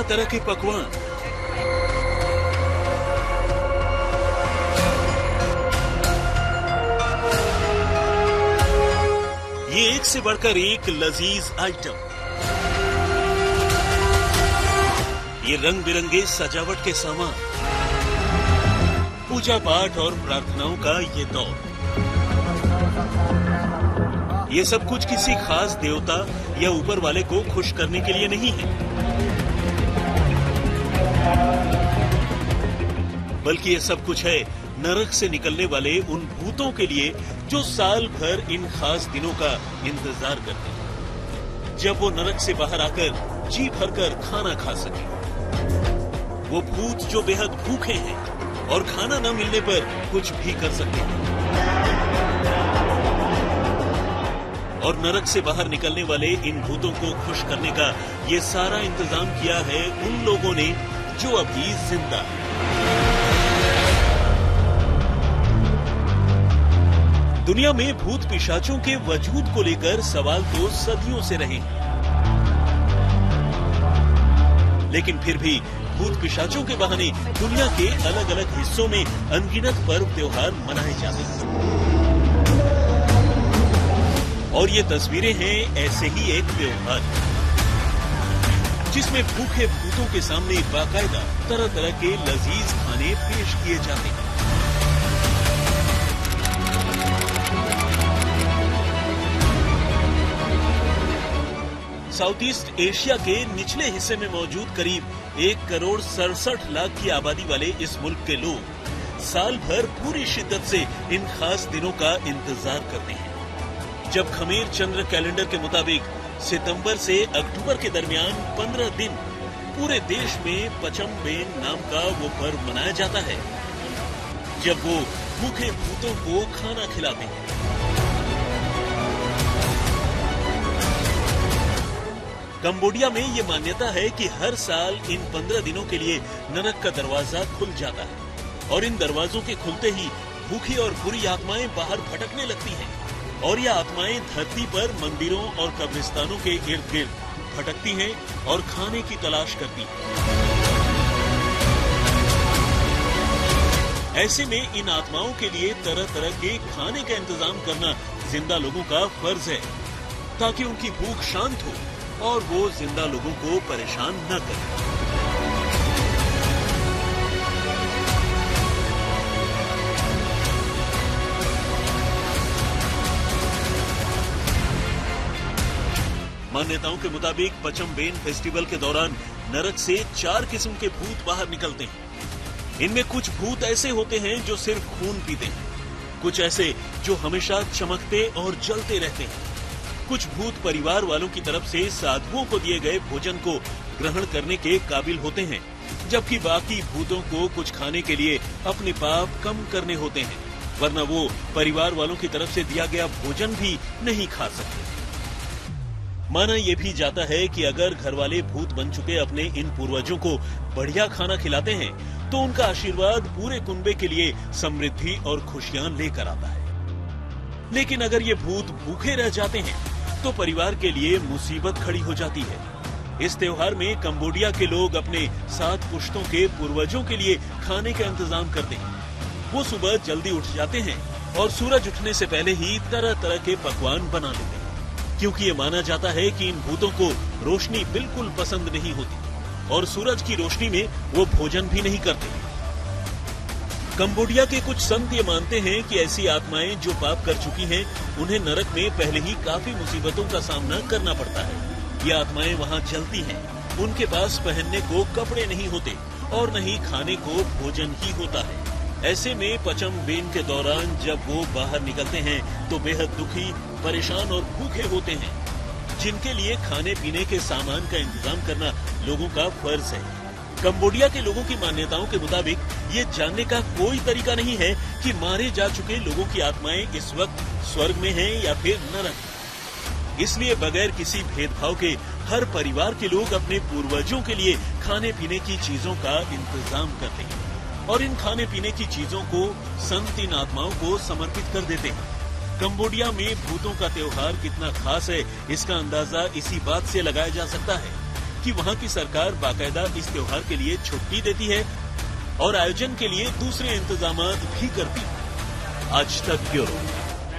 तरह के पकवान, ये एक से बढ़कर एक लजीज आइटम। ये रंग बिरंगे सजावट के सामान, पूजा पाठ और प्रार्थनाओं का ये दौर, ये सब कुछ किसी खास देवता या ऊपर वाले को खुश करने के लिए नहीं है, बल्कि ये सब कुछ है नरक से निकलने वाले उन भूतों के लिए जो साल भर इन खास दिनों का इंतजार करते हैं, जब वो नरक से बाहर आकर जी भरकर खाना खा सके। वो भूत जो बेहद भूखे हैं और खाना न मिलने पर कुछ भी कर सकते हैं। और नरक से बाहर निकलने वाले इन भूतों को खुश करने का ये सारा इंतजाम किया है उन लोगों ने जो अभी जिंदा हैं। दुनिया में भूत पिशाचों के वजूद को लेकर सवाल तो सदियों से रहे हैं, लेकिन फिर भी भूत पिशाचों के बहाने दुनिया के अलग अलग हिस्सों में अनगिनत पर्व त्योहार मनाए जाते हैं। और ये तस्वीरें हैं ऐसे ही एक त्योहार, जिसमें भूखे भूतों के सामने बाकायदा तरह तरह के लजीज खाने पेश किए जाते हैं। साउथ ईस्ट एशिया के निचले हिस्से में मौजूद करीब 1,67,00,000 की आबादी वाले इस मुल्क के लोग साल भर पूरी शिद्दत से इन खास दिनों का इंतजार करते हैं, जब खमेर चंद्र कैलेंडर के मुताबिक सितंबर से अक्टूबर के दरमियान 15 दिन पूरे देश में पचमबेन नाम का वो पर्व मनाया जाता है, जब वो भूखे भूतों को खाना खिलाते हैं। कंबोडिया में ये मान्यता है कि हर साल इन 15 दिनों के लिए नरक का दरवाजा खुल जाता है और इन दरवाजों के खुलते ही भूखी और बुरी आत्माएं बाहर भटकने लगती हैं और ये आत्माएं धरती पर मंदिरों और कब्रिस्तानों के इर्द गिर्द भटकती हैं और खाने की तलाश करती हैं। ऐसे में इन आत्माओं के लिए तरह तरह के खाने का इंतजाम करना जिंदा लोगों का फर्ज है, ताकि उनकी भूख शांत हो और वो जिंदा लोगों को परेशान न करें। मान्यताओं के मुताबिक पचमबेन फेस्टिवल के दौरान नरक से 4 किस्म के भूत बाहर निकलते हैं। इनमें कुछ भूत ऐसे होते हैं जो सिर्फ खून पीते हैं, कुछ ऐसे जो हमेशा चमकते और जलते रहते हैं, कुछ भूत परिवार वालों की तरफ से साधुओं को दिए गए भोजन को ग्रहण करने के काबिल होते हैं, जबकि बाकी भूतों को कुछ खाने के लिए अपने पाप कम करने होते हैं, वरना वो परिवार वालों की तरफ से दिया गया भोजन भी नहीं खा सकते। माना यह भी जाता है कि अगर घर वाले भूत बन चुके अपने इन पूर्वजों को बढ़िया खाना खिलाते हैं तो उनका आशीर्वाद पूरे कुनबे के लिए समृद्धि और खुशियां लेकर आता है। लेकिन अगर ये भूत भूखे रह जाते हैं तो परिवार के लिए मुसीबत खड़ी हो जाती है। इस त्योहार में कंबोडिया के लोग अपने 7 पुश्तों के पूर्वजों के लिए खाने का इंतजाम करते हैं। वो सुबह जल्दी उठ जाते हैं और सूरज उठने से पहले ही तरह तरह के पकवान बना लेते हैं, क्योंकि ये माना जाता है कि इन भूतों को रोशनी बिल्कुल पसंद नहीं होती और सूरज की रोशनी में वो भोजन भी नहीं करते। कंबोडिया के कुछ संत ये मानते हैं कि ऐसी आत्माएं जो पाप कर चुकी हैं, उन्हें नरक में पहले ही काफी मुसीबतों का सामना करना पड़ता है। ये आत्माएं वहाँ जलती हैं, उनके पास पहनने को कपड़े नहीं होते और न ही खाने को भोजन ही होता है। ऐसे में पचमबेन के दौरान जब वो बाहर निकलते हैं तो बेहद दुखी, परेशान और भूखे होते हैं, जिनके लिए खाने पीने के सामान का इंतजाम करना लोगों का फर्ज है। कंबोडिया के लोगों की मान्यताओं के मुताबिक ये जानने का कोई तरीका नहीं है कि मारे जा चुके लोगों की आत्माएं इस वक्त स्वर्ग में हैं या फिर नरक। इसलिए बगैर किसी भेदभाव के हर परिवार के लोग अपने पूर्वजों के लिए खाने पीने की चीजों का इंतजाम करते हैं और इन खाने पीने की चीजों को संत इन आत्माओं को समर्पित कर देते हैं। कंबोडिया में भूतों का त्योहार कितना खास है, इसका अंदाजा इसी बात से लगाया जा सकता है कि वहां की सरकार बाकायदा इस त्योहार के लिए छुट्टी देती है और आयोजन के लिए दूसरे इंतजामात भी करती है। आज तक ब्यूरो।